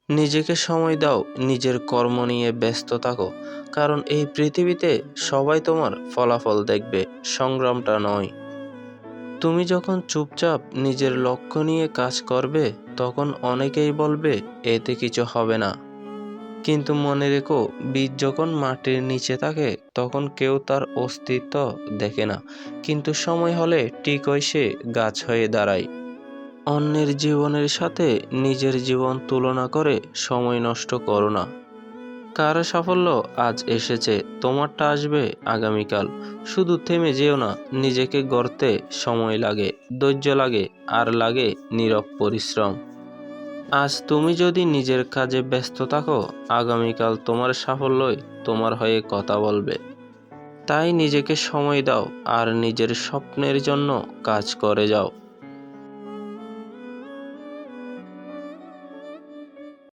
নিজেকে সময় দাও, নিজের কর্ম নিয়ে ব্যস্ত থাকো, কারণ এই পৃথিবীতে সবাই তোমার ফলাফল দেখবে, সংগ্রামটা নয়। তুমি যখন চুপচাপ নিজের লক্ষ্য নিয়ে কাজ করবে, তখন অনেকেই বলবে এতে কিছু হবে না। কিন্তু মনে রেখো, বীজ যখন মাটির নিচে থাকে তখন কেউ তার অস্তিত্ব দেখে না, কিন্তু সময় হলে ঠিকই সে গাছ হয়ে দাঁড়ায়। অন্যের জীবনের সাথে নিজের জীবন তুলনা করে সময় নষ্ট করো না। কারো সাফল্য আজ এসেছে, তোমারটা আসবে আগামীকাল। শুধু থেমে যেও না, নিজেকে গড়তে সময় লাগে, ধৈর্য লাগে, আর লাগে নীরব পরিশ্রম। আজ তুমি যদি নিজের কাজে ব্যস্ত থাকো, আগামীকাল তোমার সাফল্যই তোমার হয়ে কথা বলবে। তাই নিজেকে সময় দাও আর নিজের স্বপ্নের জন্য কাজ করে যাও।